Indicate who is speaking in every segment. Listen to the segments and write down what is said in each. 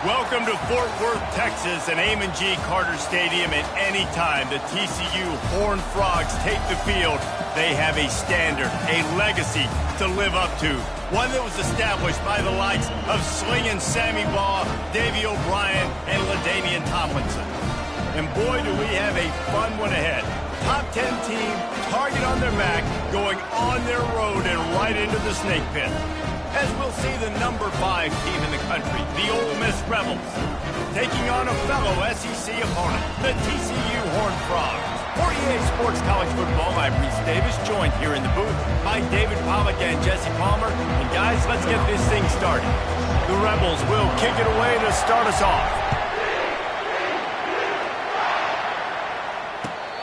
Speaker 1: Welcome to Fort Worth, Texas, and Amon G. Carter Stadium. At any time the TCU Horned Frogs take the field, they have a standard, a legacy to live up to. One that was established by the likes of Slingin' Sammy Baugh, Davey O'Brien, and LaDainian Tomlinson. And boy, do we have a fun one ahead. Top 10 team, target on their back, going on their road and right into the snake pit. As we'll see the number 5 team in the country, the Ole Miss Rebels, taking on a fellow SEC opponent, the TCU Horned Frogs. For EA Sports College Football, I'm Reese Davis, joined here in the booth by David Pollack and Jesse Palmer. And guys, let's get this thing started. The Rebels will kick it away to start us off.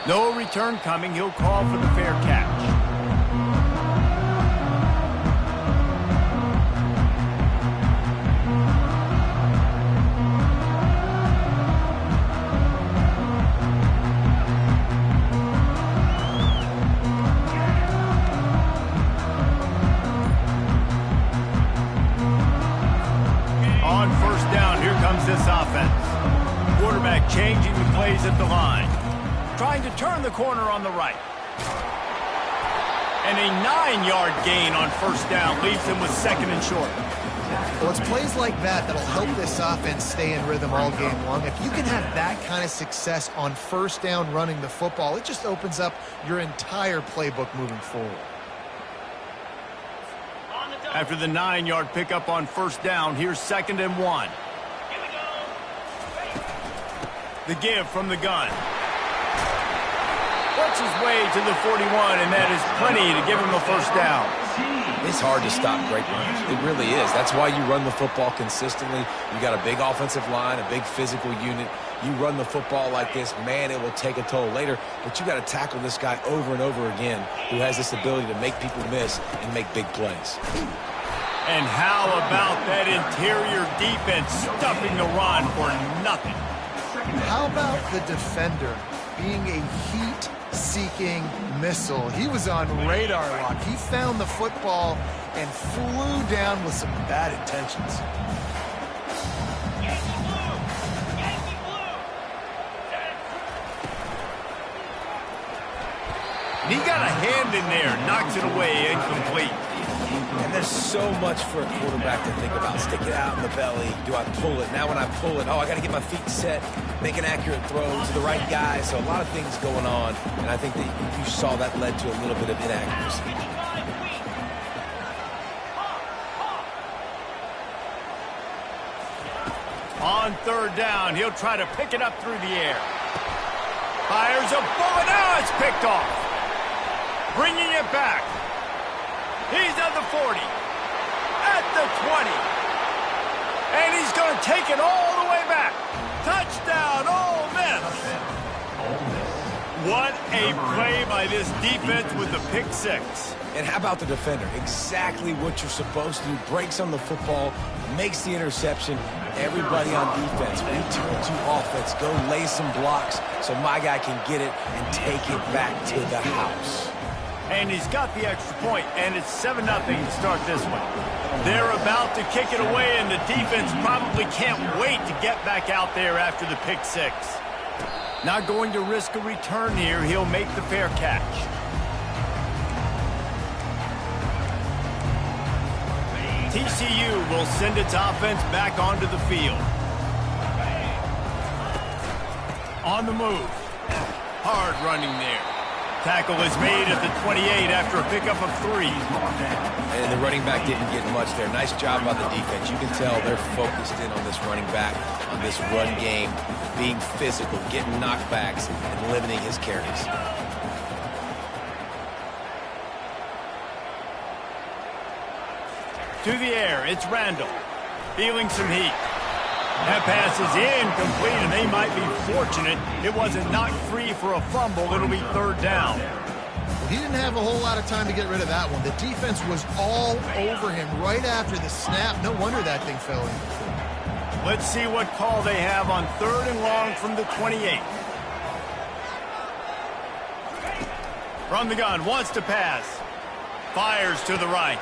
Speaker 1: No return coming. He'll call for the fair catch. On first down, here comes this offense. Quarterback changing the plays at the line. Trying to turn the corner on the right. And a 9-yard gain on first down leaves him with second and short.
Speaker 2: Well, it's plays like that that'll help this offense stay in rhythm all game long. If you can have that kind of success on first down running the football, it just opens up your entire playbook moving forward.
Speaker 1: After the 9-yard pickup on first down, here's 2nd and 1. The give from the gun. Works his way to the 41, and that is plenty to give him a first down.
Speaker 3: It's hard to stop great runners. It really is. That's why you run the football consistently. You got a big offensive line, a big physical unit. You run the football like this, man, it will take a toll later. But you got to tackle this guy over and over again who has this ability to make people miss and make big plays.
Speaker 1: And how about that interior defense stuffing the run for nothing?
Speaker 2: How about the defender being a heat-seeking missile? He was on radar lock. He found the football and flew down with some bad intentions.
Speaker 1: And he got a hand in there, knocks it away, incomplete.
Speaker 3: And there's so much for a quarterback to think about. Stick it out in the belly. Do I pull it? Now when I pull it, oh, I got to get my feet set, make an accurate throw to the right guy. So a lot of things going on, and I think that you saw that led to a little bit of inaccuracy.
Speaker 1: On third down, he'll try to pick it up through the air. Fires a bullet. Now it's picked off. Bringing it back. He's at the 40, at the 20, and he's going to take it all the way back. Touchdown, Ole Miss. What a play by this defense with the pick six.
Speaker 3: And how about the defender? Exactly what you're supposed to do. Breaks on the football, makes the interception. Everybody on defense, return to offense. Go lay some blocks so my guy can get it and take it back to the house.
Speaker 1: And he's got the extra point, and it's 7-0 to start this one. They're about to kick it away, and the defense probably can't wait to get back out there after the pick six. Not going to risk a return here. He'll make the fair catch. TCU will send its offense back onto the field. On the move. Hard running there. Tackle is made at the 28 after a pickup of 3.
Speaker 3: And the running back didn't get much there. Nice job by the defense. You can tell they're focused in on this running back, on this run game, being physical, getting knockbacks, and limiting his carries.
Speaker 1: To the air, it's Randall. Feeling some heat. That pass is incomplete, and they might be fortunate it wasn't knocked free for a fumble. It'll be third down.
Speaker 2: He didn't have a whole lot of time to get rid of that one. The defense was all over him right after the snap. No wonder that thing fell in.
Speaker 1: Let's see what call they have on 3rd and long from the 28. From the gun, wants to pass. Fires to the right.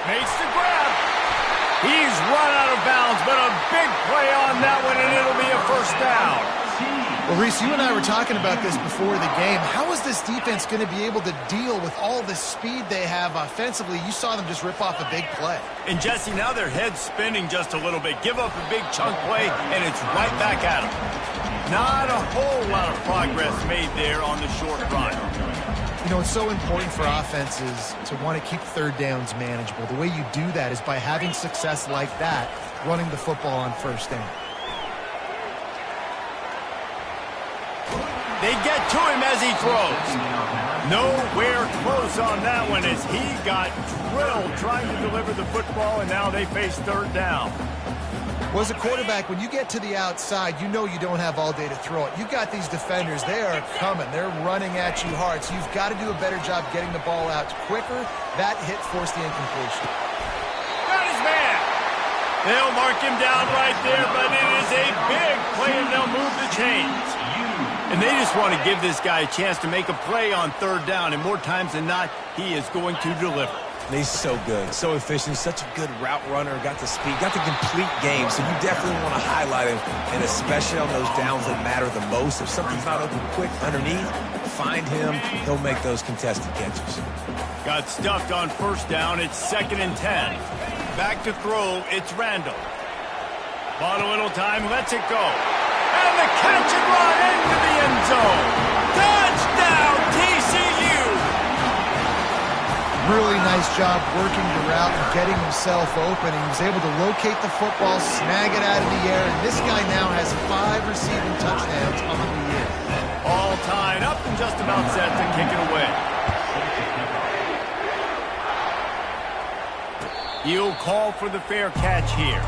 Speaker 1: Makes the grab. He's run out of bounds, but a big play on that one, and it'll be a first down.
Speaker 2: Well, Reese, you and I were talking about this before the game. How is this defense going to be able to deal with all the speed they have offensively? You saw them just rip off a big play.
Speaker 1: And, Jesse, now their head's spinning just a little bit. Give up a big chunk play, and it's right back at them. Not a whole lot of progress made there on the short run.
Speaker 2: You know, it's so important for offenses to want to keep third downs manageable. The way you do that is by having success like that, running the football on first down.
Speaker 1: They get to him as he throws. Nowhere close on that one as he got drilled trying to deliver the football, and now they face third down.
Speaker 2: Well, as a quarterback, when you get to the outside, you know you don't have all day to throw it. You've got these defenders. They are coming. They're running at you hard, so you've got to do a better job getting the ball out quicker. That hit forced the incompletion.
Speaker 1: Got his man. They'll mark him down right there, but it is a big play, and they'll move the chains. And they just want to give this guy a chance to make a play on third down, and more times than not, he is going to deliver.
Speaker 3: He's so good, so efficient, such a good route runner, got the speed, got the complete game, so you definitely want to highlight him, and especially on those downs that matter the most. If something's not open quick underneath, find him, he'll make those contested catches.
Speaker 1: Got stuffed on first down, it's 2nd and 10. Back to throw, it's Randall. Bought a little time, lets it go. And the catch and run into the end zone. Touchdown, TCU!
Speaker 2: Really nice job working the route and getting himself open. He was able to locate the football, snag it out of the air, and this guy now has 5 receiving touchdowns on the year.
Speaker 1: All tied up and just about set to kick it away. He'll call for the fair catch here.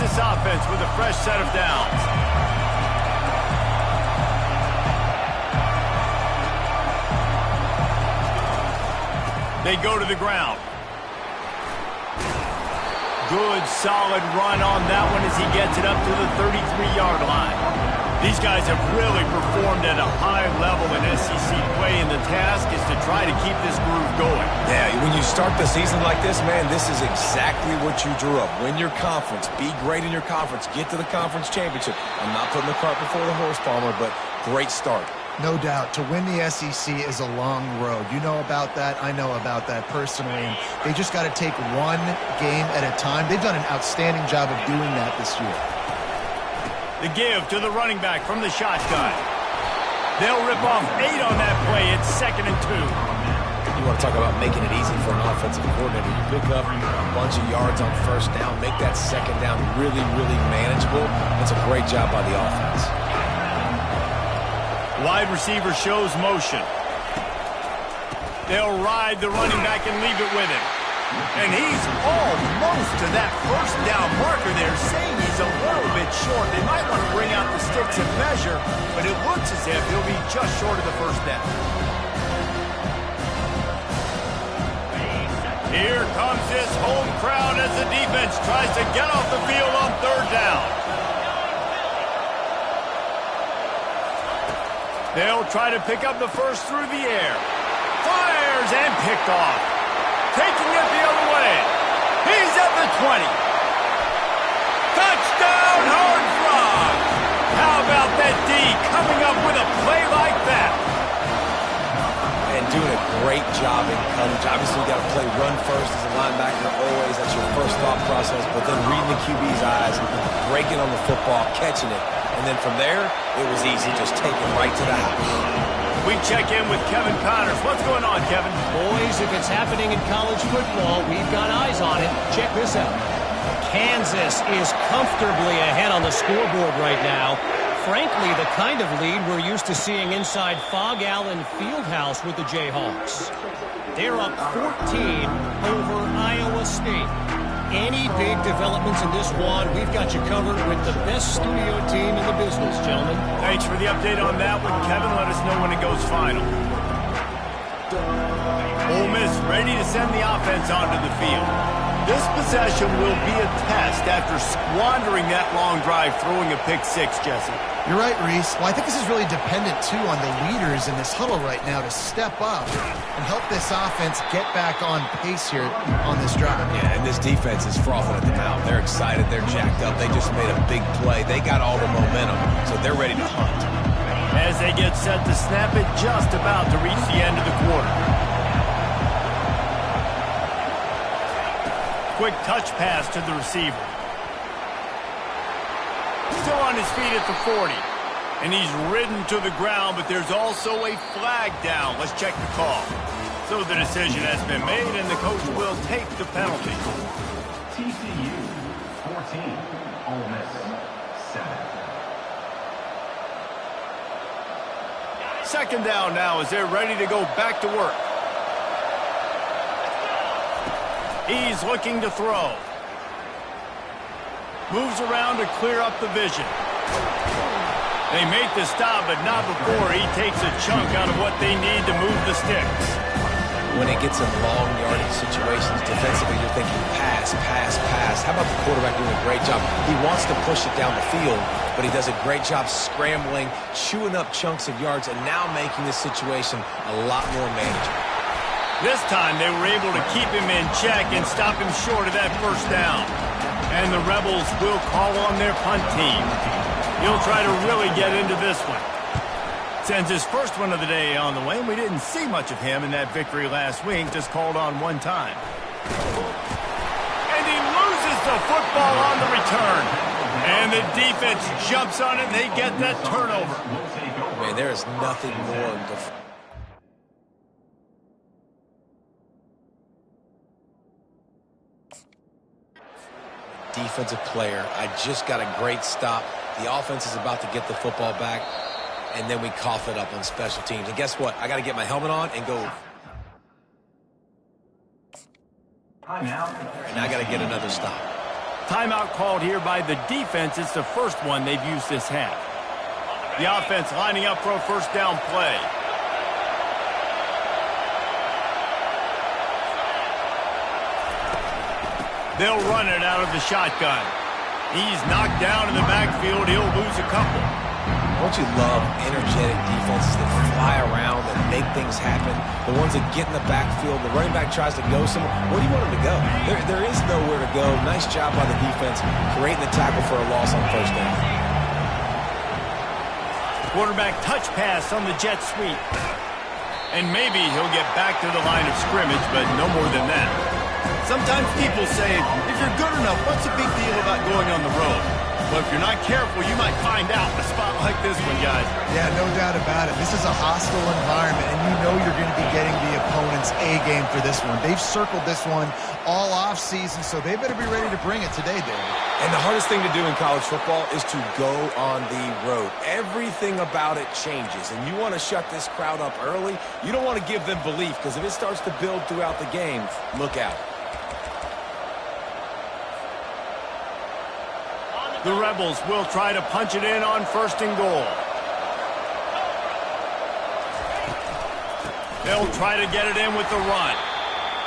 Speaker 1: This offense with a fresh set of downs. They go to the ground. Good, solid run on that one as he gets it up to the 33-yard line. These guys have really performed at a high level in SEC play, and the task is to try to keep this groove going.
Speaker 3: Yeah, when you start the season like this, man, this is exactly what you drew up. Win your conference. Be great in your conference. Get to the conference championship. I'm not putting the cart before the horse, Palmer, but great start.
Speaker 2: No doubt. To win the SEC is a long road. You know about that. I know about that personally. And they just got to take one game at a time. They've done an outstanding job of doing that this year.
Speaker 1: The give to the running back from the shotgun. They'll rip off 8 on that play. It's 2nd and 2.
Speaker 3: You want to talk about making it easy for an offensive coordinator. You pick up a bunch of yards on first down, make that second down really, really manageable. That's a great job by the offense.
Speaker 1: Wide receiver shows motion. They'll ride the running back and leave it with him. And he's almost to that first down marker there, saying he's a little bit short. They might want to bring out the sticks and measure, but it looks as if he'll be just short of the first down. Here comes this home crowd as the defense tries to get off the field on third down. They'll try to pick up the first through the air. Fires and picked off. Taking it the other way. He's at the 20. Touchdown, Horned Frogs. How about that D coming up with a play like that?
Speaker 3: And doing a great job in coverage. Obviously, you got to play run first as a linebacker always. That's your first thought process. But then reading the QB's eyes, breaking on the football, catching it. And then from there, it was easy. Just take it right to the house.
Speaker 1: We check in with Kevin Connors. What's going on, Kevin?
Speaker 4: Boys, if it's happening in college football, we've got eyes on it. Check this out. Kansas is comfortably ahead on the scoreboard right now. Frankly, the kind of lead we're used to seeing inside Fog Allen Fieldhouse with the Jayhawks. They're up 14 over Iowa State. Any big developments in this one, we've got you covered with the best studio team in the business, gentlemen.
Speaker 1: Thanks for the update on that one, Kevin. Let us know when it goes final. Ole Miss ready to send the offense onto the field. This possession will be a test after squandering that long drive, throwing a pick six, Jesse.
Speaker 2: You're right, Reese. Well, I think this is really dependent, too, on the leaders in this huddle right now to step up and help this offense get back on pace here on this drive.
Speaker 3: Yeah, and this defense is frothing at the mouth. They're excited. They're jacked up. They just made a big play. They got all the momentum, so they're ready to hunt.
Speaker 1: As they get set to snap it, just about to reach the end of the quarter. Quick touch pass to the receiver. Still on his feet at the 40. And he's ridden to the ground, but there's also a flag down. Let's check the call. So the decision has been made, and the coach will take the penalty.
Speaker 5: TCU 14, Ole Miss 7.
Speaker 1: Second down now as they're ready to go back to work. He's looking to throw. Moves around to clear up the vision. They make the stop, but not before he takes a chunk out of what they need to move the sticks.
Speaker 3: When it gets in long yardage situations, defensively, you're thinking pass, pass, pass. How about the quarterback doing a great job? He wants to push it down the field, but he does a great job scrambling, chewing up chunks of yards, and now making this situation a lot more manageable.
Speaker 1: This time they were able to keep him in check and stop him short of that first down. And the Rebels will call on their punt team. He'll try to really get into this one. Sends his first one of the day on the way, and we didn't see much of him in that victory last week, just called on one time. And he loses the football on the return. And the defense jumps on it, and they get that turnover.
Speaker 3: Man, there is nothing more defensive player. I just got a great stop. The offense is about to get the football back, and then we cough it up on special teams. And guess what? I got to get my helmet on and go.
Speaker 5: Timeout.
Speaker 3: And I got to get another stop.
Speaker 1: Timeout called here by the defense. It's the first one they've used this half. The offense lining up for a first down play. They'll run it out of the shotgun. He's knocked down in the backfield. He'll lose a couple.
Speaker 3: Don't you love energetic defenses that fly around and make things happen? The ones that get in the backfield, the running back tries to go somewhere. Where do you want him to go? There is nowhere to go. Nice job by the defense creating the tackle for a loss on first down.
Speaker 1: Quarterback touch pass on the jet sweep. And maybe he'll get back to the line of scrimmage, but no more than that. Sometimes people say, if you're good enough, what's the big deal about going on the road? Well, if you're not careful, you might find out in a spot like this one, guys.
Speaker 2: Yeah, no doubt about it. This is a hostile environment, and you know you're going to be getting the opponent's A game for this one. They've circled this one all offseason, so they better be ready to bring it today, David.
Speaker 3: And the hardest thing to do in college football is to go on the road. Everything about it changes, and you want to shut this crowd up early. You don't want to give them belief, because if it starts to build throughout the game, look out.
Speaker 1: The Rebels will try to punch it in on first and goal. They'll try to get it in with the run.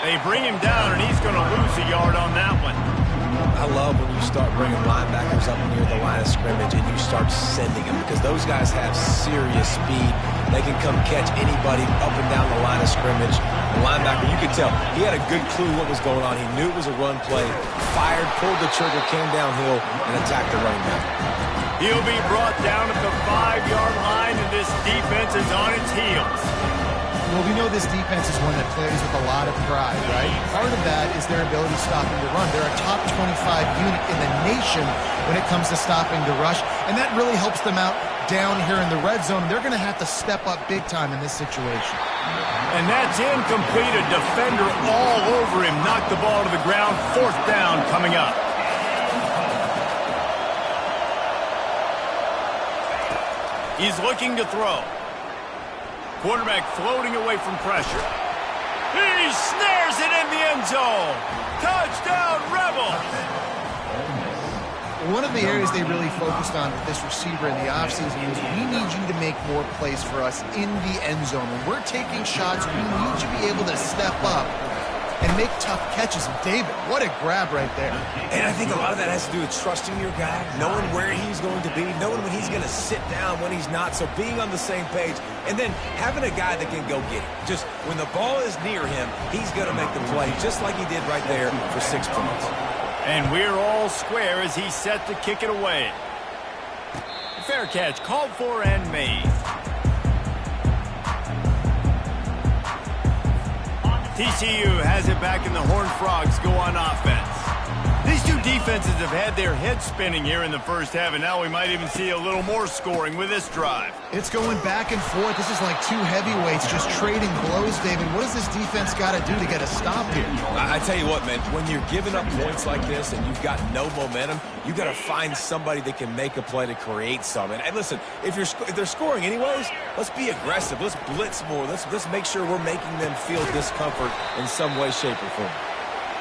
Speaker 1: They bring him down, and he's going to lose a yard on that one.
Speaker 3: I love when you start bringing linebackers up near the line of scrimmage and you start sending them, because those guys have serious speed. They can come catch anybody up and down the line of scrimmage. The linebacker, you could tell, he had a good clue what was going on. He knew it was a run play, fired, pulled the trigger, came downhill, and attacked the running back.
Speaker 1: He'll be brought down at the 5-yard line, and this defense is on its heels.
Speaker 2: Well, we know this defense is one that plays with a lot of pride, right? Part of that is their ability to stop and to run. They're a top 25 unit in the nation when it comes to stopping the rush, and that really helps them out down here in the red zone. They're going to have to step up big time in this situation.
Speaker 1: And that's incomplete. A defender all over him. Knocked the ball to the ground. Fourth down coming up. He's looking to throw. Quarterback floating away from pressure. He snares it in the end zone. Touchdown, Rebels!
Speaker 2: One of the areas they really focused on with this receiver in the offseason was, we need you to make more plays for us in the end zone. When we're taking shots, we need you to be able to step up and make tough catches. And David, what a grab right there.
Speaker 3: And I think a lot of that has to do with trusting your guy, knowing where he's going to be, knowing when he's going to sit down, when he's not, so being on the same page, and then having a guy that can go get it. Just when the ball is near him, he's going to make the play, just like he did right there for 6 points.
Speaker 1: And we're all square as he's set to kick it away. Fair catch called for and made. TCU has it back and the Horned Frogs go on offense. These two defenses have had their heads spinning here in the first half, and now we might even see a little more scoring with this drive.
Speaker 2: It's going back and forth. This is like two heavyweights just trading blows, David. What does this defense got to do to get a stop here?
Speaker 3: I tell you what, man, when you're giving up points like this and you've got no momentum, you got to find somebody that can make a play to create something. And listen, if they're scoring anyways, let's be aggressive. Let's blitz more. Let's make sure we're making them feel discomfort in some way, shape, or form.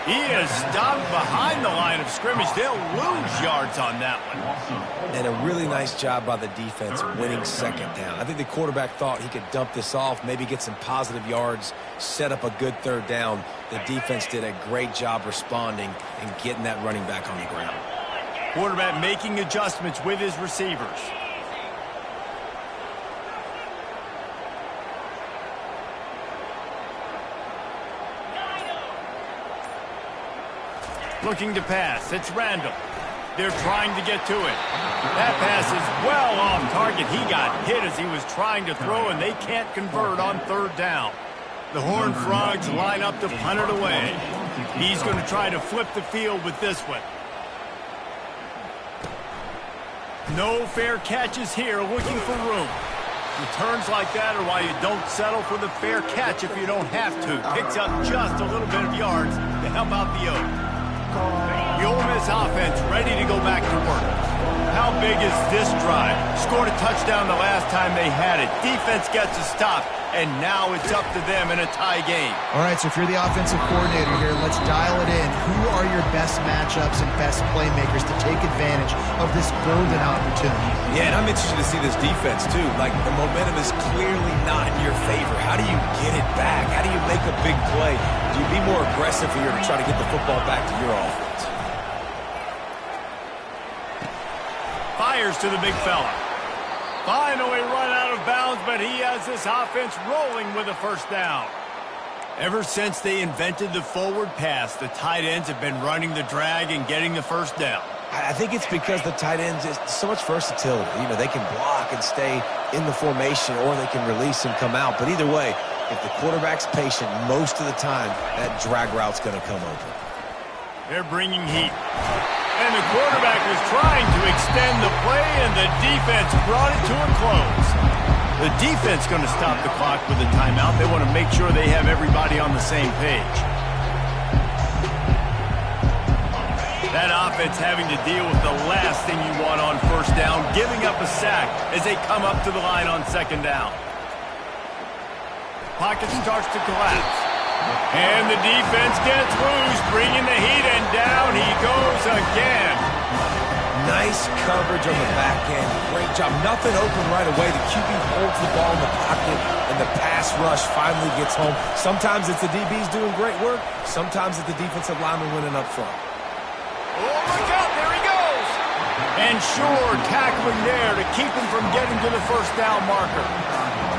Speaker 1: He is stopped behind the line of scrimmage. They'll lose yards on that one.
Speaker 3: And a really nice job by the defense winning second down. I think the quarterback thought he could dump this off, maybe get some positive yards, set up a good third down. The defense did a great job responding and getting that running back on the ground.
Speaker 1: Quarterback making adjustments with his receivers. Looking to pass. It's Randall. They're trying to get to it. That pass is well off target. He got hit as he was trying to throw, and they can't convert on third down. The Horned Frogs line up to punt it away. He's going to try to flip the field with this one. No fair catches here, looking for room. Returns like that are why you don't settle for the fair catch if you don't have to. Picks up just a little bit of yards to help out the Oaks. The Ole Miss offense ready to go back to work. How big is this drive? Scored a touchdown the last time they had it. Defense gets a stop, and now it's up to them in a tie game.
Speaker 2: All right, so if you're the offensive coordinator here, let's dial it in. Who are your best matchups and best playmakers to take advantage of this golden opportunity?
Speaker 3: Yeah, and I'm interested to see this defense, too. Like, the momentum is clearly not in your favor. How do you get it back? How do you make a big play? Do you be more aggressive here to try to get the football back to your offense?
Speaker 1: Fires to the big fella. Finally run out of bounds, but he has this offense rolling with a first down. Ever since they invented the forward pass, the tight ends have been running the drag and getting the first down.
Speaker 3: I think it's because the tight ends is so much versatility. You know, they can block and stay in the formation, or they can release and come out. But either way, if the quarterback's patient most of the time, that drag route's going to come open.
Speaker 1: They're bringing heat. And the quarterback was trying to extend the play, and the defense brought it to a close. The defense going to stop the clock with a timeout. They want to make sure they have everybody on the same page. That offense having to deal with the last thing you want on first down, giving up a sack as they come up to the line on second down. Pocket starts to collapse. And the defense gets loose, bringing the heat, and down he goes again.
Speaker 3: Nice coverage on the back end. Great job. Nothing open right away. The QB holds the ball in the pocket, and the pass rush finally gets home. Sometimes it's the DBs doing great work. Sometimes it's the defensive lineman winning up front.
Speaker 1: Oh, look out. There he goes. And sure, tackling there to keep him from getting to the first down marker.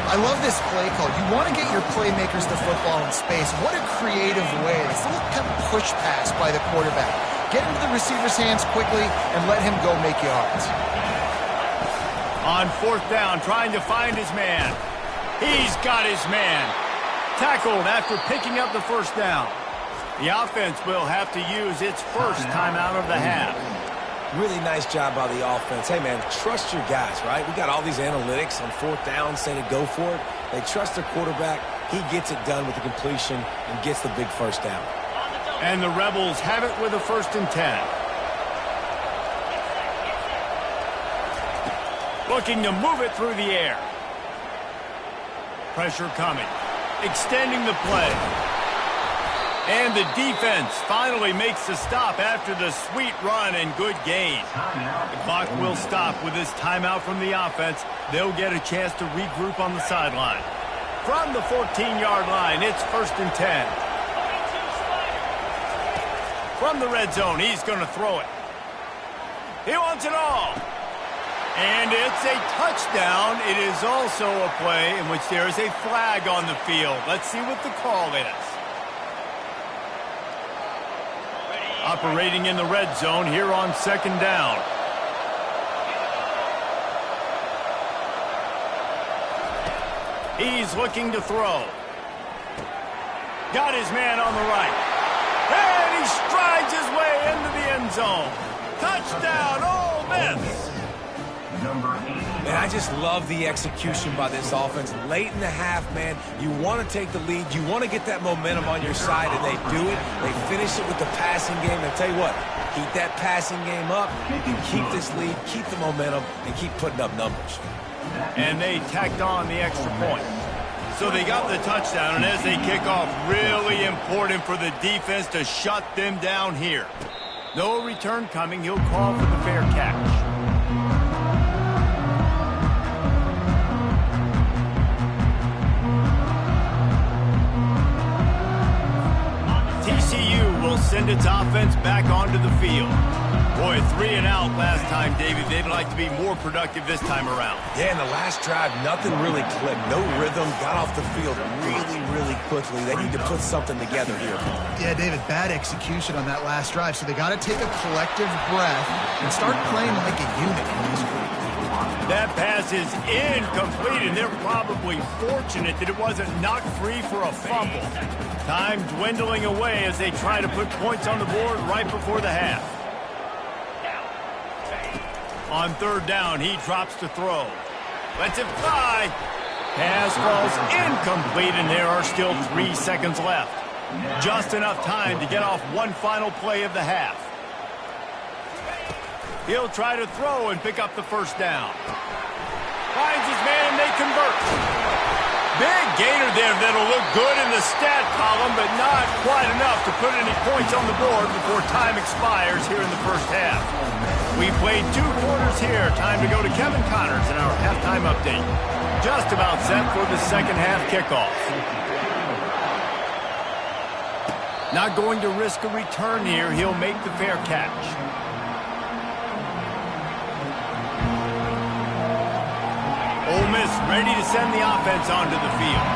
Speaker 2: I love this play call. You want to get your playmakers the football in space. What a creative way. This little kind of push pass by the quarterback. Get into the receiver's hands quickly and let him go make yards.
Speaker 1: On fourth down, trying to find his man. He's got his man. Tackled after picking up the first down. The offense will have to use its first timeout of the half.
Speaker 3: Really nice job by the offense. Hey, man, trust your guys, right? We got all these analytics on fourth down saying to go for it. They trust their quarterback. He gets it done with the completion and gets the big first down.
Speaker 1: And the Rebels have it with a 1st and 10. Looking to move it through the air. Pressure coming. Extending the play. And the defense finally makes the stop after the sweet run and good gain. The clock will stop with this timeout from the offense. They'll get a chance to regroup on the sideline. From the 14-yard line, it's 1st and 10. From the red zone, he's going to throw it. He wants it all. And it's a touchdown. It is also a play in which there is a flag on the field. Let's see what the call is. Operating in the red zone here on second down. He's looking to throw. Got his man on the right. And he strides his way into the end zone. Touchdown, Ole Miss.
Speaker 3: Man, I just love the execution by this offense. Late in the half, man, you want to take the lead. You want to get that momentum on your side, and they do it. They finish it with the passing game. And tell you what, keep that passing game up, and keep this lead, keep the momentum, and keep putting up numbers.
Speaker 1: And they tacked on the extra point. So they got the touchdown, and as they kick off, really important for the defense to shut them down here. No return coming. He'll call for the fair catch. TCU will send its offense back onto the field. Boy, 3 and out last time, David. They'd like to be more productive this time around.
Speaker 3: Yeah, in the last drive, nothing really clicked. No rhythm, got off the field really quickly. They need to put something together here.
Speaker 2: Yeah, David, bad execution on that last drive. So they got to take a collective breath and start playing like a unit in this week.
Speaker 1: That pass is incomplete, and they're probably fortunate that it wasn't knocked free for a fumble. Time dwindling away as they try to put points on the board right before the half. On third down, he drops to throw. Lets it fly. Pass falls incomplete, and there are still 3 seconds left. Just enough time to get off one final play of the half. He'll try to throw and pick up the first down. Finds his man, and they convert. Big gainer there that'll look good in the stat column, but not quite enough to put any points on the board before time expires here in the first half. We played 2 quarters here. Time to go to Kevin Connors in our halftime update. Just about set for the second half kickoff. Not going to risk a return here. He'll make the fair catch. Ole Miss ready to send the offense onto the field.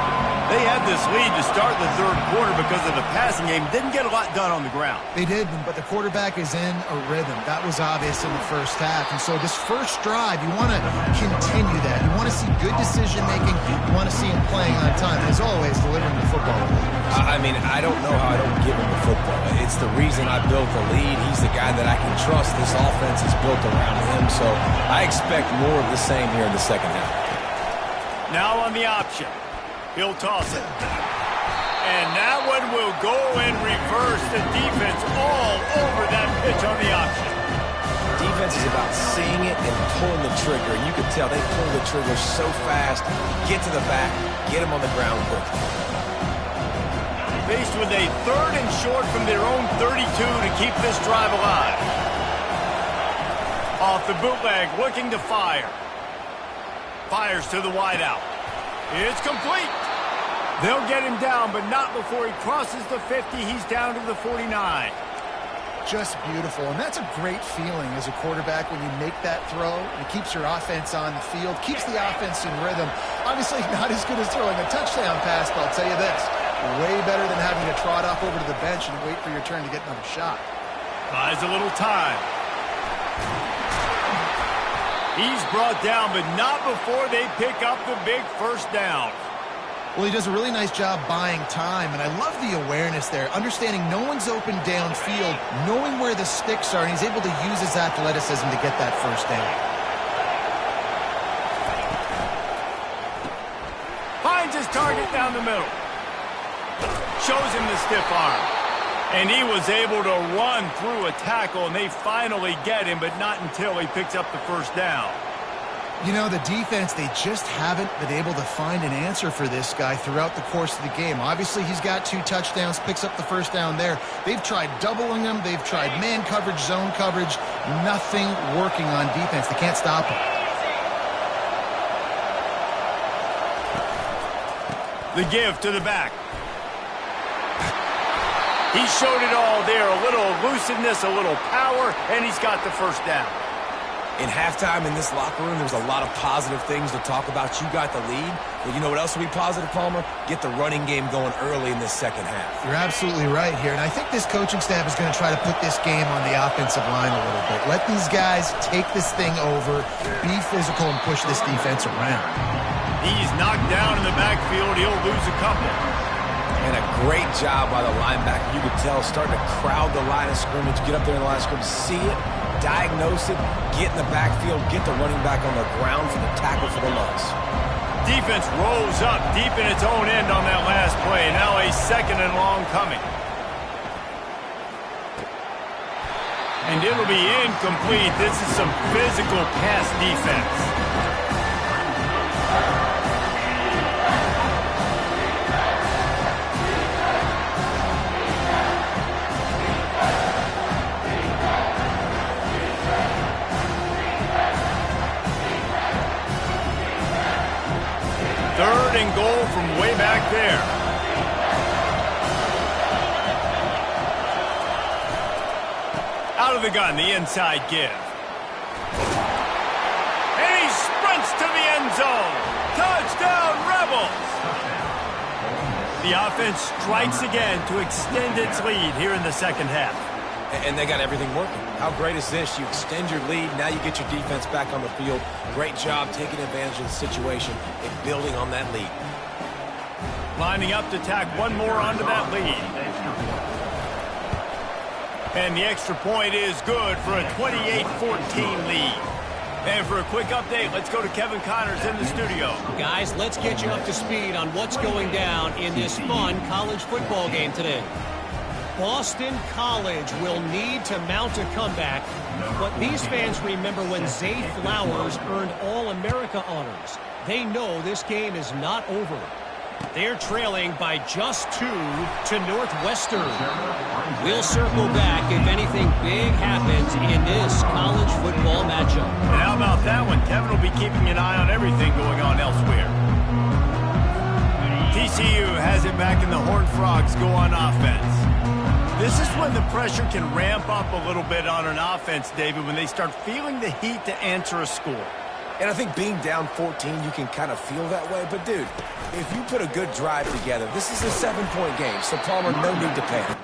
Speaker 1: They had this lead to start the third quarter because of the passing game. Didn't get a lot done on the ground.
Speaker 2: They did, but the quarterback is in a rhythm. That was obvious in the first half. And so this first drive, you want to continue that. You want to see good decision-making. You want to see him playing on time. As always, delivering the football.
Speaker 3: I mean, I don't know how I don't give him the football. It's the reason I built the lead. He's the guy that I can trust. This offense is built around him. So I expect more of the same here in the second half.
Speaker 1: Now on the option. He'll toss it. And that one will go in reverse. The defense all over that pitch on the option.
Speaker 3: Defense is about seeing it and pulling the trigger. You can tell they pull the trigger so fast. Get to the back. Get him on the ground quickly.
Speaker 1: Faced with a 3rd and short from their own 32 to keep this drive alive. Off the bootleg, looking to fire. Fires to the wideout. It's complete. They'll get him down, but not before he crosses the 50. He's down to the 49.
Speaker 2: Just beautiful. And that's a great feeling as a quarterback when you make that throw. It keeps your offense on the field, keeps the offense in rhythm. Obviously not as good as throwing a touchdown pass, but I'll tell you this, way better than having to trot off over to the bench and wait for your turn to get another shot.
Speaker 1: Buys a little time. He's brought down, but not before they pick up the big first down.
Speaker 2: Well, he does a really nice job buying time, and I love the awareness there, understanding no one's open downfield, knowing where the sticks are, and he's able to use his athleticism to get that first down.
Speaker 1: Finds his target down the middle. Shows him the stiff arm. And he was able to run through a tackle, and they finally get him, but not until he picks up the first down.
Speaker 2: You know, the defense, they just haven't been able to find an answer for this guy throughout the course of the game. Obviously, he's got 2 touchdowns, picks up the first down there. They've tried doubling him. They've tried man coverage, zone coverage. Nothing working on defense. They can't stop him.
Speaker 1: The give to the back. He showed it all there, a little elusiveness, a little power, and he's got the first down.
Speaker 3: In halftime in this locker room, there's a lot of positive things to talk about. You got the lead, but you know what else will be positive, Palmer? Get the running game going early in this second half.
Speaker 2: You're absolutely right here, and I think this coaching staff is going to try to put this game on the offensive line a little bit. Let these guys take this thing over, be physical, and push this defense around.
Speaker 1: He's knocked down in the backfield. He'll lose a couple.
Speaker 3: And a great job by the linebacker. You could tell, starting to crowd the line of scrimmage, get up there in the line of scrimmage, see it, diagnose it, get in the backfield, get the running back on the ground for the tackle for the loss.
Speaker 1: Defense rolls up deep in its own end on that last play. Now a second and long coming. And it'll be incomplete. This is some physical pass defense. Third and goal from way back there. Out of the gun, the inside give. And he sprints to the end zone. Touchdown, Rebels! The offense strikes again to extend its lead here in the second half.
Speaker 3: And they got everything working. How great is this? You extend your lead, now you get your defense back on the field. Great job taking advantage of the situation and building on that lead.
Speaker 1: Lining up to tack one more onto that lead. And the extra point is good for a 28-14 lead. And for a quick update, let's go to Kevin Connors in the studio.
Speaker 4: Guys, let's get you up to speed on what's going down in this fun college football game today. Boston College will need to mount a comeback, but these fans remember when Zay Flowers earned All-America honors. They know this game is not over. They're trailing by just 2 to Northwestern. We'll circle back if anything big happens in this college football matchup.
Speaker 1: And how about that one? Kevin will be keeping an eye on everything going on elsewhere. TCU has it back in the Horned Frogs go on offense. This is when the pressure can ramp up a little bit on an offense, David, when they start feeling the heat to answer a score.
Speaker 3: And I think being down 14, you can kind of feel that way. But, dude, if you put a good drive together, this is a 7-point game, so Palmer, no need to panic.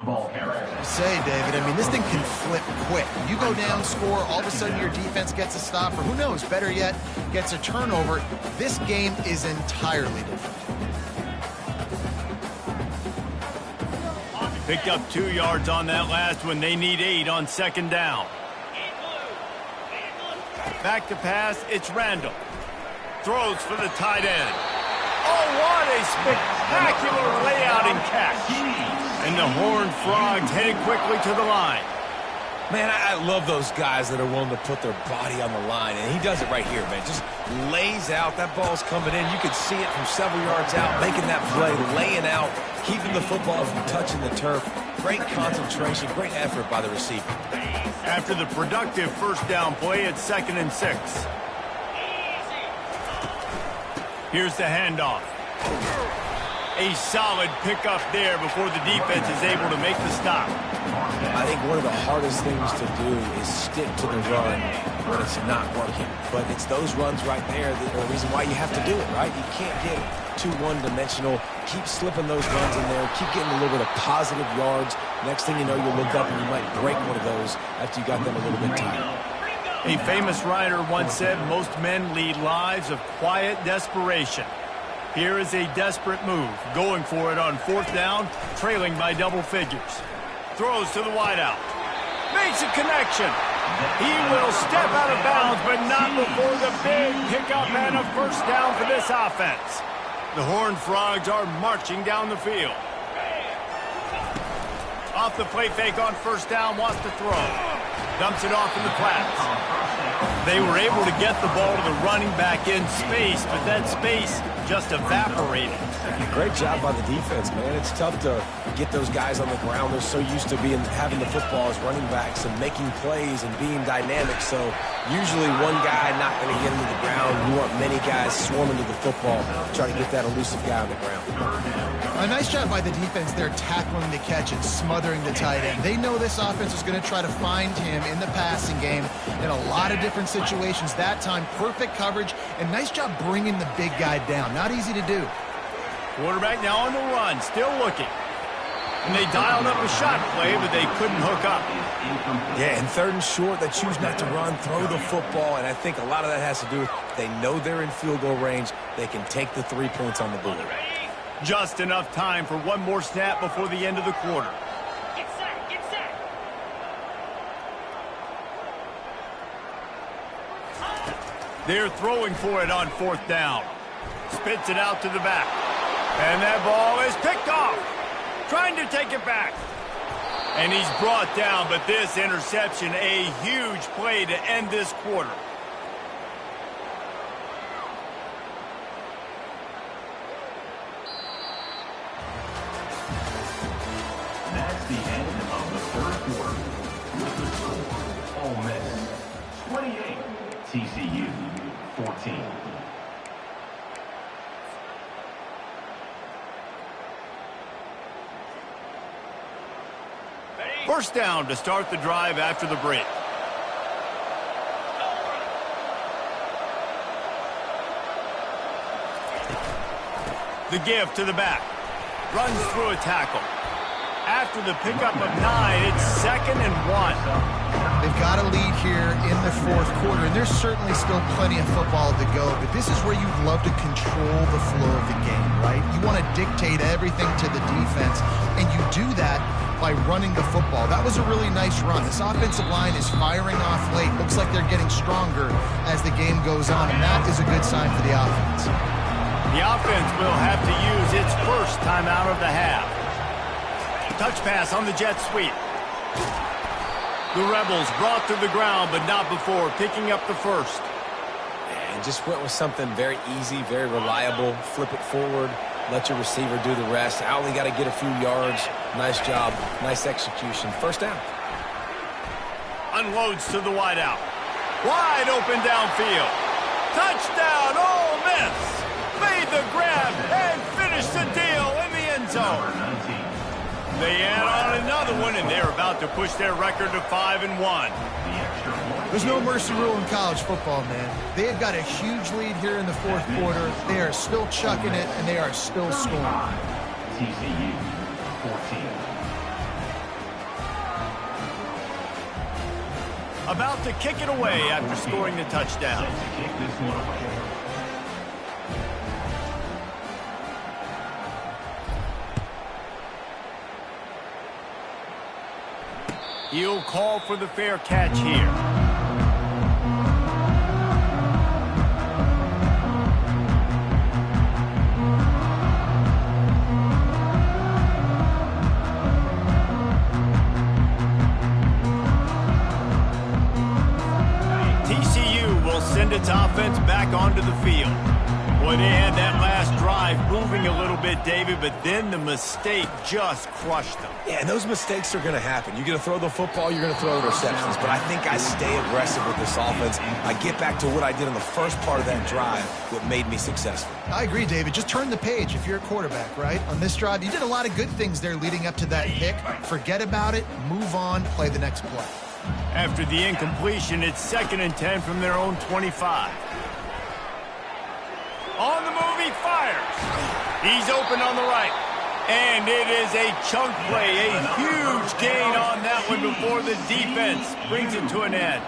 Speaker 5: Ball carrier.
Speaker 2: Say, David, I mean, this thing can flip quick. You go down, score, all of a sudden your defense gets a stop, or who knows, better yet, gets a turnover. This game is entirely different.
Speaker 1: Picked up 2 yards on that last one. They need 8 on second down. Back to pass, it's Randall. Throws for the tight end. Oh, what a spectacular layout and catch. And the Horned Frogs headed quickly to the line.
Speaker 3: Man, I love those guys that are willing to put their body on the line, and he does it right here, man. Just lays out. That ball's coming in. You can see it from several yards out, making that play, laying out, keeping the football from touching the turf. Great concentration, great effort by the receiver.
Speaker 1: After the productive first down play, it's 2nd and 6. Here's the handoff. A solid pickup there before the defense is able to make the stop.
Speaker 3: I think one of the hardest things to do is stick to the run when it's not working. But it's those runs right there that are the reason why you have to do it, right? You can't get too one-dimensional. Keep slipping those runs in there. Keep getting a little bit of positive yards. Next thing you know, you'll look up and you might break one of those after you got them a little bit tired.
Speaker 1: A famous writer once said, most men lead lives of quiet desperation. Here is a desperate move, going for it on 4th down, trailing by double figures. Throws to the wideout. Makes a connection. He will step out of bounds, but not before the big pickup and a first down for this offense. The Horned Frogs are marching down the field. Off the play fake on first down, wants to throw. Dumps it off in the flats. They were able to get the ball to the running back in space, but that space just evaporated.
Speaker 3: Great job by the defense, man. It's tough to get those guys on the ground. They're so used to having the football as running backs and making plays and being dynamic. So usually one guy not going to get into the ground. You want many guys swarming to the football, try to get that elusive guy on the ground.
Speaker 2: A nice job by the defense there, tackling the catch and smothering the tight end. They know this offense is going to try to find him in the passing game in a lot of different situations. That time, perfect coverage, and nice job bringing the big guy down. Not easy to do.
Speaker 1: Quarterback now on the run, still looking. And they dialed up a shot play, but they couldn't hook up.
Speaker 3: Yeah, and 3rd and short, they choose not to run, throw the football, and I think a lot of that has to do with they know they're in field goal range. They can take the 3 points on the board.
Speaker 1: Just enough time for one more snap before the end of the quarter.
Speaker 5: Get set, get set.
Speaker 1: They're throwing for it on 4th down. Spits it out to the back. And that ball is picked off. Trying to take it back. And he's brought down, but this interception, a huge play to end this quarter.
Speaker 5: That's the end of the 3rd quarter. With the score, Ole Miss 28, TCU 14.
Speaker 1: First down to start the drive after the break. The give to the back. Runs through a tackle. After the pickup of 9, it's 2nd and 1.
Speaker 2: They've got a lead here in the 4th quarter, and there's certainly still plenty of football to go, but this is where you'd love to control the flow of the game, right? You want to dictate everything to the defense, and you do that by running the football. That was a really nice run. This offensive line is firing off late. Looks like they're getting stronger as the game goes on, and that is a good sign for the offense.
Speaker 1: The offense will have to use its first timeout of the half. Touch pass on the jet sweep. The Rebels brought to the ground, but not before picking up the first.
Speaker 3: And just went with something very easy, very reliable. Flip it forward, let your receiver do the rest. I only got to get a few yards. Nice job, nice execution. First down.
Speaker 1: Unloads to the wideout. Wide open downfield. Touchdown, Ole Miss! Made the grab and finished the deal in the end zone. They add on another one, and they're about to push their record to 5-1.
Speaker 2: There's no mercy rule in college football, man. They have got a huge lead here in the 4th quarter. They are still chucking it, and they are still scoring.
Speaker 5: TCU 14.
Speaker 1: about to kick it away after scoring the touchdown.
Speaker 5: Set to kick this one away.
Speaker 1: He'll call for the fair catch here. TCU will send its offense back onto the field. Boy, they had that last drive moving a little bit, David, but then the mistake just crushed them.
Speaker 3: Yeah, and those mistakes are going to happen. You're going to throw the football, you're going to throw interceptions, but I think I stay aggressive with this offense. I get back to what I did in the first part of that drive, what made me successful.
Speaker 2: I agree, David. Just turn the page if you're a quarterback, right? On this drive, you did a lot of good things there leading up to that pick. Forget about it, move on, play the next play.
Speaker 1: After the incompletion, it's 2nd and 10 from their own 25. On the move, he fires. He's open on the right. And it is a chunk play, a huge gain on that one before the defense brings it to an end.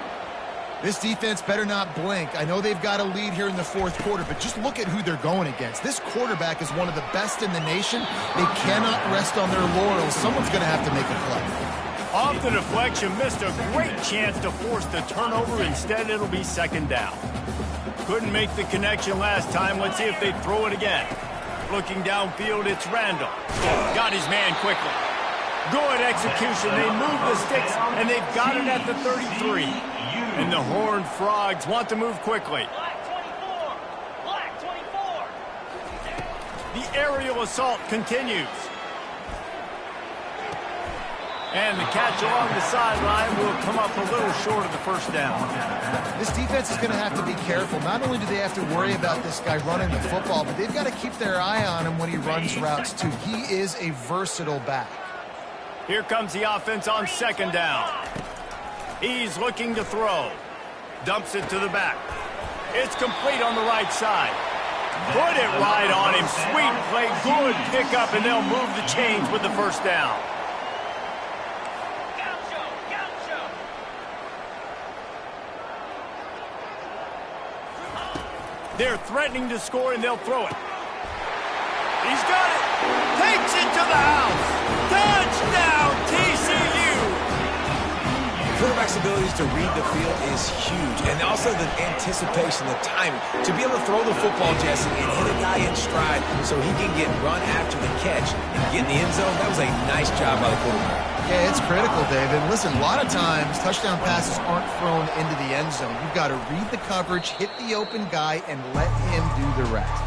Speaker 2: This defense better not blink. I know they've got a lead here in the 4th quarter, but just look at who they're going against. This quarterback is one of the best in the nation. They cannot rest on their laurels. Someone's going to have to make a play.
Speaker 1: Off the deflection, missed a great chance to force the turnover. Instead, it'll be 2nd down. Couldn't make the connection last time. Let's see if they throw it again. Looking downfield, it's Randall. Got his man quickly. Good execution. They move the sticks, and they've got it at the 33. And the Horned Frogs want to move quickly.
Speaker 4: Black 24.
Speaker 1: The aerial assault continues. And the catch along the sideline will come up a little short of the 1st down.
Speaker 2: This defense is going to have to be careful. Not only do they have to worry about this guy running the football, but they've got to keep their eye on him when he runs routes, too. He is a versatile back.
Speaker 1: Here comes the offense on 2nd down. He's looking to throw. Dumps it to the back. It's complete on the right side. Put it right on him. Sweet play, good pickup, and they'll move the chains with the 1st down. They're threatening to score, and they'll throw it. He's got it. Takes it to the house. Touchdown, TCU.
Speaker 3: Quarterback's abilities to read the field is huge, and also the anticipation, the timing. To be able to throw the football, Jesse, and hit a guy in stride so he can get run after the catch and get in the end zone, that was a nice job by the quarterback.
Speaker 2: Yeah, it's critical, David. Listen, a lot of times touchdown passes aren't thrown into the end zone. You've got to read the coverage, hit the open guy, and let him do the rest.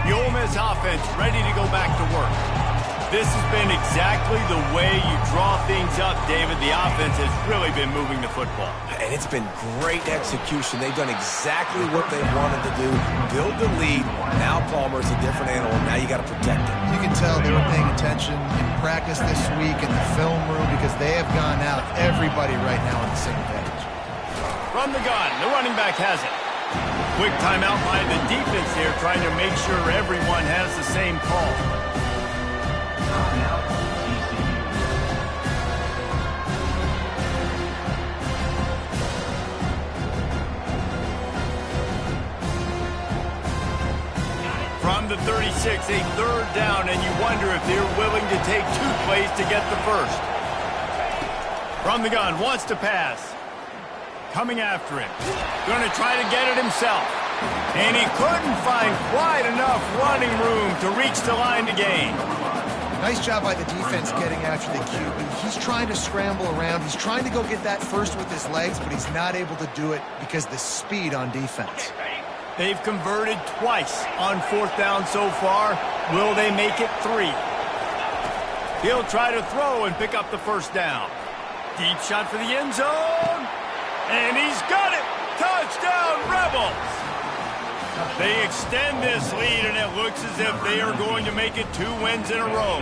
Speaker 1: The Ole Miss offense ready to go back to work. This has been exactly the way you draw things up, David. The offense has really been moving the football.
Speaker 3: And it's been great execution. They've done exactly what they wanted to do. Build the lead. Now Palmer's a different animal. Now you got to protect him.
Speaker 2: You can tell they were paying attention in practice this week in the film room because they have gone out, everybody right now on the same page.
Speaker 1: From the gun, the running back has it. Quick timeout by the defense here, trying to make sure everyone has the same call.
Speaker 5: Timeout, TCU.
Speaker 1: From the 36, a 3rd down, and you wonder if they're willing to take 2 plays to get the 1st. From the gun, wants to pass. Coming after him. Going to try to get it himself. And he couldn't find quite enough running room to reach the line to gain.
Speaker 2: Nice job by the defense getting after the QB. He's trying to scramble around. He's trying to go get that 1st with his legs, but he's not able to do it because of the speed on defense.
Speaker 1: They've converted twice on 4th down so far. Will they make it 3? He'll try to throw and pick up the 1st down. Deep shot for the end zone. And he's got it! Touchdown, Rebels! They extend this lead, and it looks as if they are going to make it 2 wins in a row.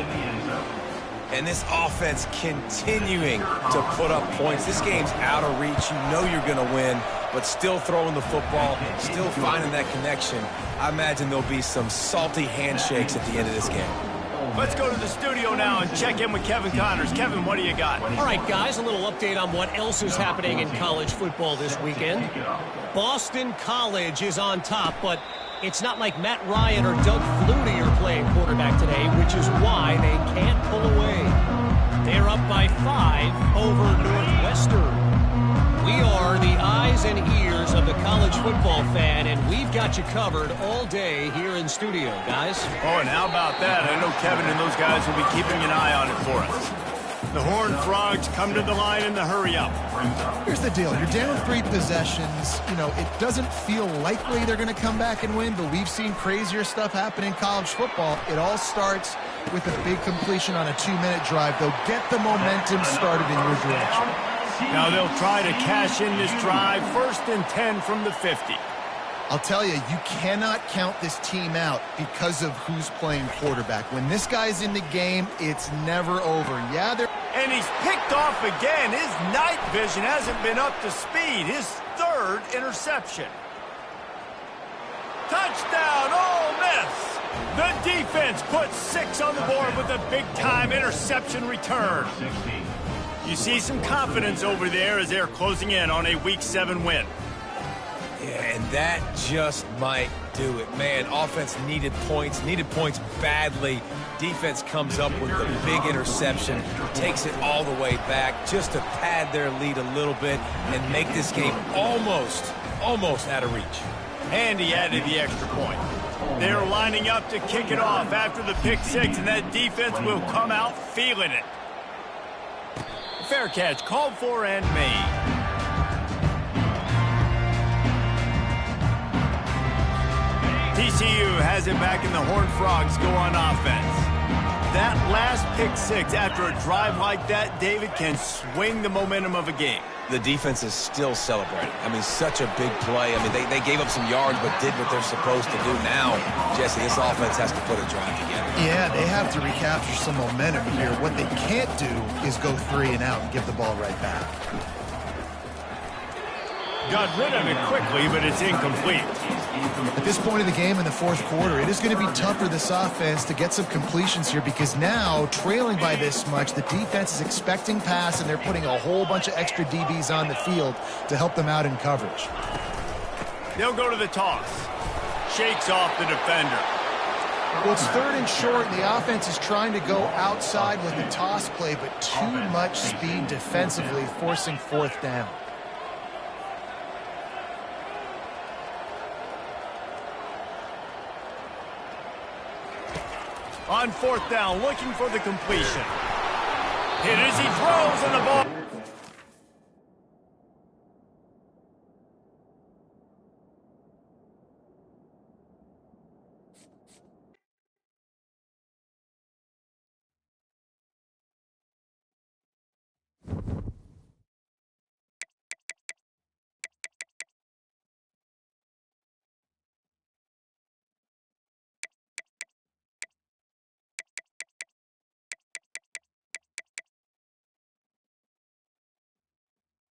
Speaker 3: And this offense continuing to put up points. This game's out of reach. You know you're going to win, but still throwing the football, still finding that connection. I imagine there'll be some salty handshakes at the end of this game.
Speaker 1: Let's go to the studio now and check in with Kevin Connors. Kevin, what do you got?
Speaker 4: All right, guys, a little update on what else is happening in college football this weekend. Boston College is on top, but it's not like Matt Ryan or Doug Flutie are playing quarterback today, which is why they can't pull away. They're up by 5 over Northwestern. We are the eyes and ears of the college football fan, and we've got you covered all day here in studio, guys.
Speaker 1: Oh, and how about that? I know Kevin and those guys will be keeping an eye on it for us. The Horned Frogs come to the line in the hurry-up.
Speaker 2: Here's the deal. You're down 3 possessions. You know, it doesn't feel likely they're going to come back and win, but we've seen crazier stuff happen in college football. It all starts with a big completion on a 2-minute drive. They'll get the momentum started in your direction.
Speaker 1: Now they'll try to cash in this drive. 1st and 10 from the 50.
Speaker 2: I'll tell you, you cannot count this team out because of who's playing quarterback. When this guy's in the game, it's never over. Yeah, they're...
Speaker 1: And he's picked off again. His night vision hasn't been up to speed. His 3rd interception. Touchdown, Ole Miss! The defense puts 6 on the board with a big-time interception return. You see some confidence over there as they're closing in on a Week 7 win.
Speaker 3: Yeah, and that just might do it. Man, offense needed points badly. Defense comes up with the big interception, takes it all the way back just to pad their lead a little bit and make this game almost out of reach.
Speaker 1: And he added the extra point. They're lining up to kick it off after the pick 6, and that defense will come out feeling it. Fair catch, called for and made. TCU has it back, and the Horned Frogs go on offense. That last pick 6 after a drive like that, David, can swing the momentum of a game.
Speaker 3: The defense is still celebrating. I mean, such a big play. I mean, they gave up some yards but did what they're supposed to do. Now, Jesse, this offense has to put a drive together.
Speaker 2: Yeah, they have to recapture some momentum here. What they can't do is go 3 and out and give the ball right back.
Speaker 1: Got rid of it quickly, but it's incomplete.
Speaker 2: At this point of the game in the 4th quarter, it is going to be tough for this offense to get some completions here because now, trailing by this much, the defense is expecting pass, and they're putting a whole bunch of extra DBs on the field to help them out in coverage.
Speaker 1: They'll go to the toss. Shakes off the defender.
Speaker 2: Well, it's 3rd and short, and the offense is trying to go outside with the toss play, but too much speed defensively, forcing 4th down.
Speaker 1: On 4th down, looking for the completion. Hit as he throws, and the ball...